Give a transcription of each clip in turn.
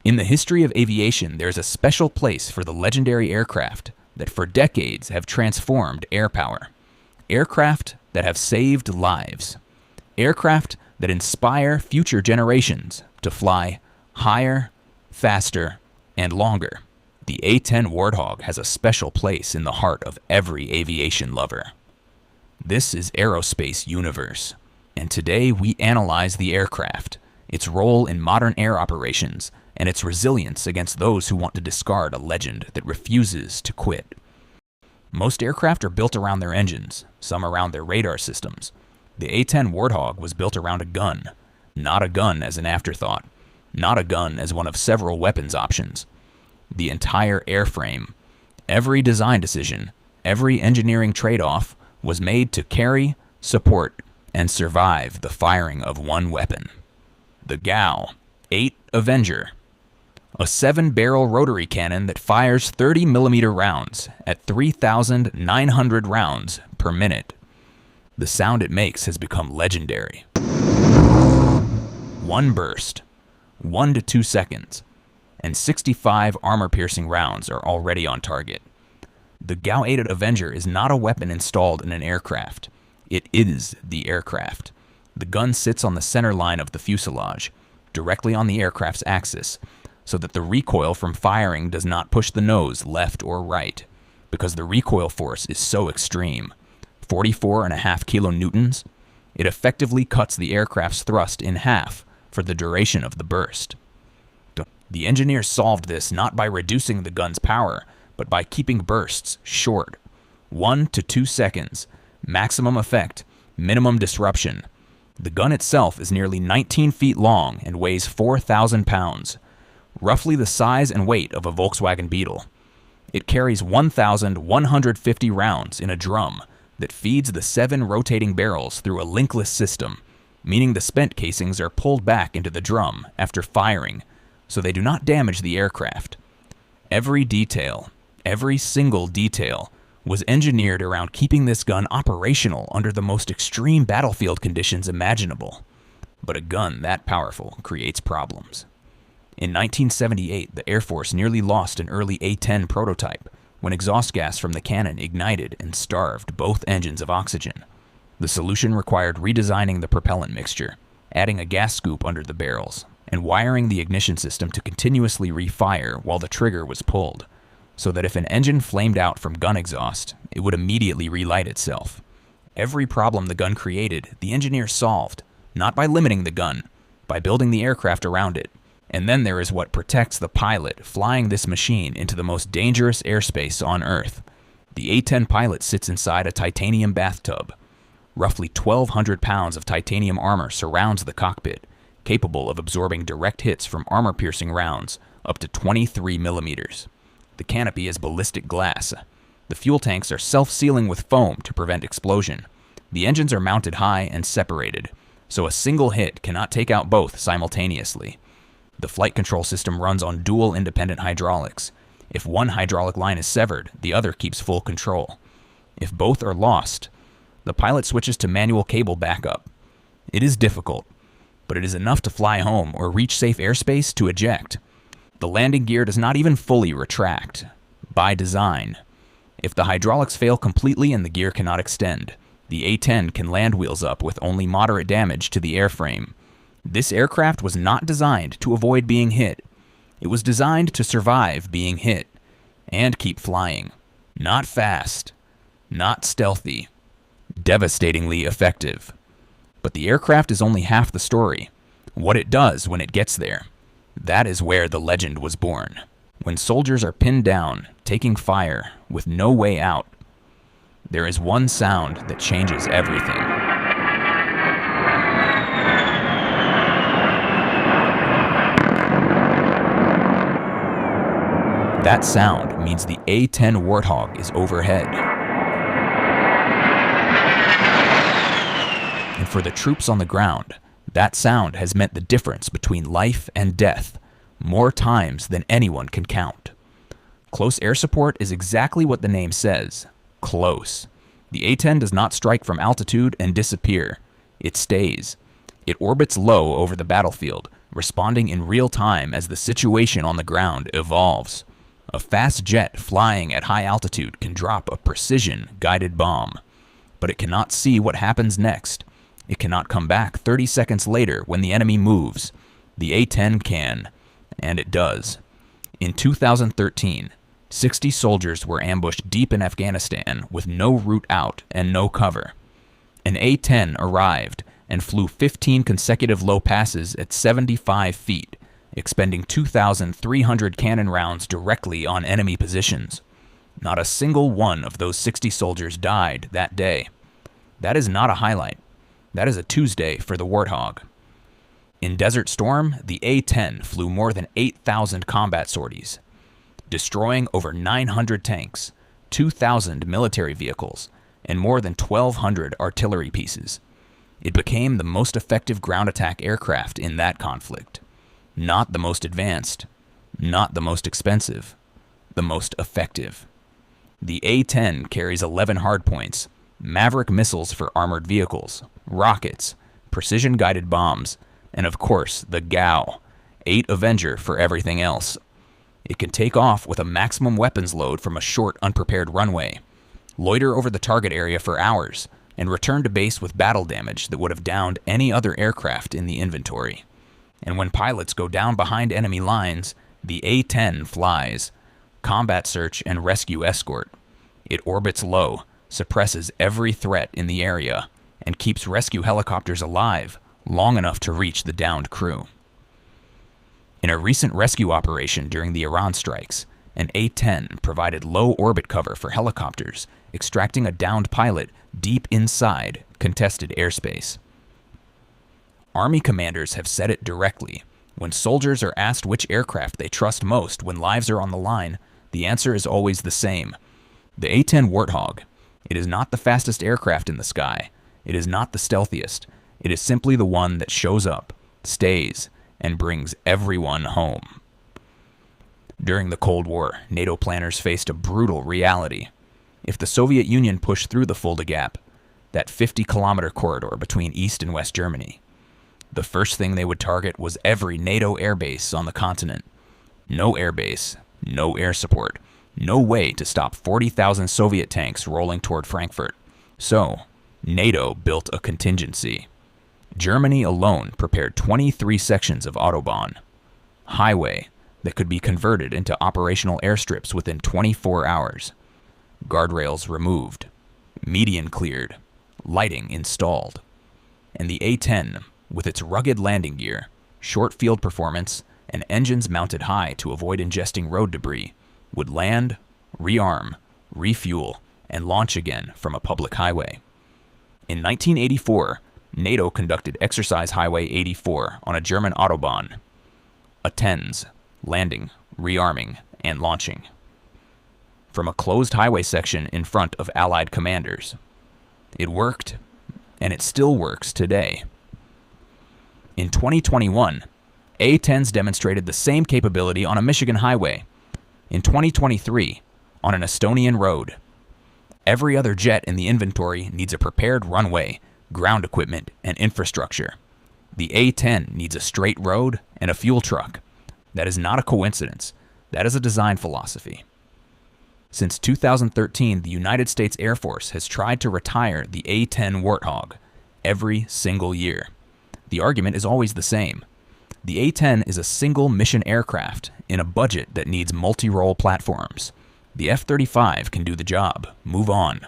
In the history of aviation, there's a special place for the legendary aircraft that for decades have transformed air power. Aircraft that have saved lives. Aircraft that inspire future generations to fly higher, faster, and longer. The A-10 Warthog has a special place in the heart of every aviation lover. This is Aerospace Universe, and today we analyze the aircraft, its role in modern air operations, and its resilience against those who want to discard a legend that refuses to quit. Most aircraft are built around their engines, some around their radar systems. The A-10 Warthog was built around a gun, not a gun as an afterthought, not a gun as one of several weapons options. The entire airframe, every design decision, every engineering trade-off was made to carry, support, and survive the firing of one weapon. The GAU-8 Avenger, a 7-barrel rotary cannon that fires 30mm rounds at 3,900 rounds per minute. The sound it makes has become legendary. One burst, 1 to 2 seconds, and 65 armor-piercing rounds are already on target. The GAU-8 Avenger is not a weapon installed in an aircraft. It is the aircraft. The gun sits on the center line of the fuselage, directly on the aircraft's axis, so that the recoil from firing does not push the nose left or right, because the recoil force is so extreme, 44.5 kilonewtons, it effectively cuts the aircraft's thrust in half for the duration of the burst. The engineers solved this not by reducing the gun's power, but by keeping bursts short, 1 to 2 seconds, maximum effect, minimum disruption. The gun itself is nearly 19 feet long and weighs 4,000 pounds, roughly the size and weight of a Volkswagen Beetle. It carries 1,150 rounds in a drum that feeds the 7 rotating barrels through a linkless system, meaning the spent casings are pulled back into the drum after firing, so they do not damage the aircraft. Every detail, every single detail, was engineered around keeping this gun operational under the most extreme battlefield conditions imaginable. But a gun that powerful creates problems. In 1978, the Air Force nearly lost an early A-10 prototype when exhaust gas from the cannon ignited and starved both engines of oxygen. The solution required redesigning the propellant mixture, adding a gas scoop under the barrels, and wiring the ignition system to continuously refire while the trigger was pulled, so that if an engine flamed out from gun exhaust, it would immediately relight itself. Every problem the gun created, the engineers solved, not by limiting the gun, by building the aircraft around it. And then there is what protects the pilot flying this machine into the most dangerous airspace on Earth. The A-10 pilot sits inside a titanium bathtub. Roughly 1,200 pounds of titanium armor surrounds the cockpit, capable of absorbing direct hits from armor-piercing rounds up to 23 millimeters. The canopy is ballistic glass. The fuel tanks are self-sealing with foam to prevent explosion. The engines are mounted high and separated, so a single hit cannot take out both simultaneously. The flight control system runs on dual independent hydraulics. If one hydraulic line is severed, the other keeps full control. If both are lost, the pilot switches to manual cable backup. It is difficult, but it is enough to fly home or reach safe airspace to eject. The landing gear does not even fully retract, by design. If the hydraulics fail completely and the gear cannot extend, the A-10 can land wheels up with only moderate damage to the airframe. This aircraft was not designed to avoid being hit. It was designed to survive being hit and keep flying. Not fast, not stealthy, devastatingly effective. But the aircraft is only half the story. What it does when it gets there. That is where the legend was born. When soldiers are pinned down, taking fire, with no way out, there is one sound that changes everything. That sound means the A-10 Warthog is overhead. And for the troops on the ground, that sound has meant the difference between life and death more times than anyone can count. Close air support is exactly what the name says, close. The A-10 does not strike from altitude and disappear. It stays. It orbits low over the battlefield, responding in real time as the situation on the ground evolves. A fast jet flying at high altitude can drop a precision-guided bomb, but it cannot see what happens next. It cannot come back 30 seconds later when the enemy moves. The A-10 can, and it does. In 2013, 60 soldiers were ambushed deep in Afghanistan with no route out and no cover. An A-10 arrived and flew 15 consecutive low passes at 75 feet, expending 2,300 cannon rounds directly on enemy positions. Not a single one of those 60 soldiers died that day. That is not a highlight. That is a Tuesday for the Warthog. In Desert Storm, the A-10 flew more than 8,000 combat sorties, destroying over 900 tanks, 2,000 military vehicles, and more than 1,200 artillery pieces. It became the most effective ground attack aircraft in that conflict. Not the most advanced, not the most expensive, the most effective. The A-10 carries 11 hardpoints, Maverick missiles for armored vehicles, rockets, precision-guided bombs, and of course the GAU-8 Avenger for everything else. It can take off with a maximum weapons load from a short, unprepared runway, loiter over the target area for hours, and return to base with battle damage that would have downed any other aircraft in the inventory. And when pilots go down behind enemy lines, the A-10 flies, combat search and rescue escort. It orbits low, suppresses every threat in the area, and keeps rescue helicopters alive long enough to reach the downed crew. In a recent rescue operation during the Iran strikes, an A-10 provided low orbit cover for helicopters, extracting a downed pilot deep inside contested airspace. Army commanders have said it directly. When soldiers are asked which aircraft they trust most when lives are on the line, the answer is always the same. The A-10 Warthog. It is not the fastest aircraft in the sky. It is not the stealthiest. It is simply the one that shows up, stays, and brings everyone home. During the Cold War, NATO planners faced a brutal reality. If the Soviet Union pushed through the Fulda Gap, that 50-kilometer corridor between East and West Germany, the first thing they would target was every NATO airbase on the continent. No airbase, no air support, no way to stop 40,000 Soviet tanks rolling toward Frankfurt. So, NATO built a contingency. Germany alone prepared 23 sections of Autobahn, highway, that could be converted into operational airstrips within 24 hours. Guardrails removed, median cleared, lighting installed. And the A-10, with its rugged landing gear, short field performance, and engines mounted high to avoid ingesting road debris, would land, rearm, refuel, and launch again from a public highway. In 1984, NATO conducted Exercise Highway 84 on a German Autobahn. A-10s, landing, rearming, and launching. From a closed highway section in front of Allied commanders. It worked, and it still works today. In 2021, A-10s demonstrated the same capability on a Michigan highway. In 2023, on an Estonian road. Every other jet in the inventory needs a prepared runway, ground equipment, and infrastructure. The A-10 needs a straight road and a fuel truck. That is not a coincidence. That is a design philosophy. Since 2013, the United States Air Force has tried to retire the A-10 Warthog every single year. The argument is always the same. The A-10 is a single mission aircraft in a budget that needs multi-role platforms. The F-35 can do the job. Move on.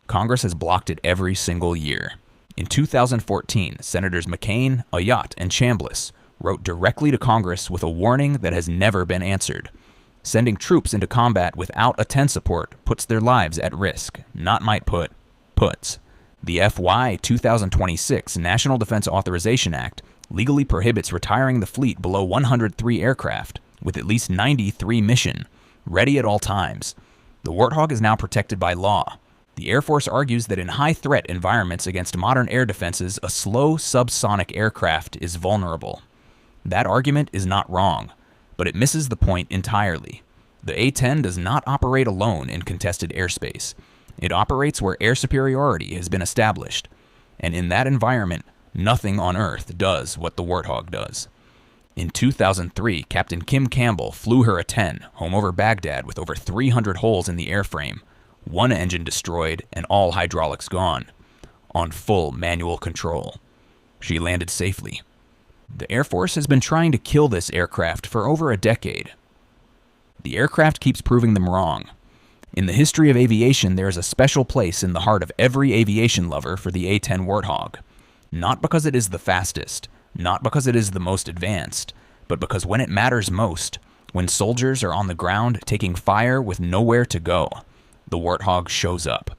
Congress has blocked it every single year. In 2014, Senators McCain, Ayotte, and Chambliss wrote directly to Congress with a warning that has never been answered. Sending troops into combat without A-10 support puts their lives at risk, not might put, puts. The FY 2026 National Defense Authorization Act legally prohibits retiring the fleet below 103 aircraft, with at least 93 mission, ready at all times. The Warthog is now protected by law. The Air Force argues that in high-threat environments against modern air defenses, a slow subsonic aircraft is vulnerable. That argument is not wrong, but it misses the point entirely. The A-10 does not operate alone in contested airspace. It operates where air superiority has been established, and in that environment, nothing on Earth does what the Warthog does. In 2003, Captain Kim Campbell flew her A-10 home over Baghdad with over 300 holes in the airframe, one engine destroyed and all hydraulics gone, on full manual control. She landed safely. The Air Force has been trying to kill this aircraft for over a decade. The aircraft keeps proving them wrong. In the history of aviation, there is a special place in the heart of every aviation lover for the A-10 Warthog. Not because it is the fastest, not because it is the most advanced, but because when it matters most, when soldiers are on the ground taking fire with nowhere to go, the Warthog shows up.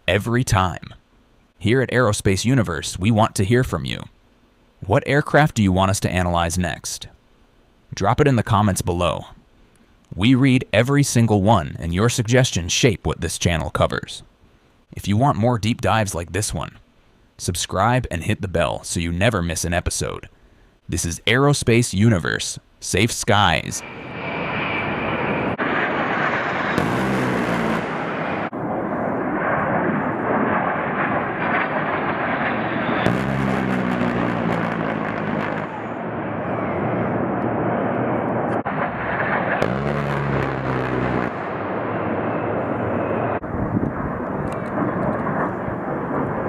Every time. Here at Aerospace Universe, we want to hear from you. What aircraft do you want us to analyze next? Drop it in the comments below. We read every single one, and your suggestions shape what this channel covers. If you want more deep dives like this one, subscribe and hit the bell so you never miss an episode. This is Aerospace Universe. Safe skies.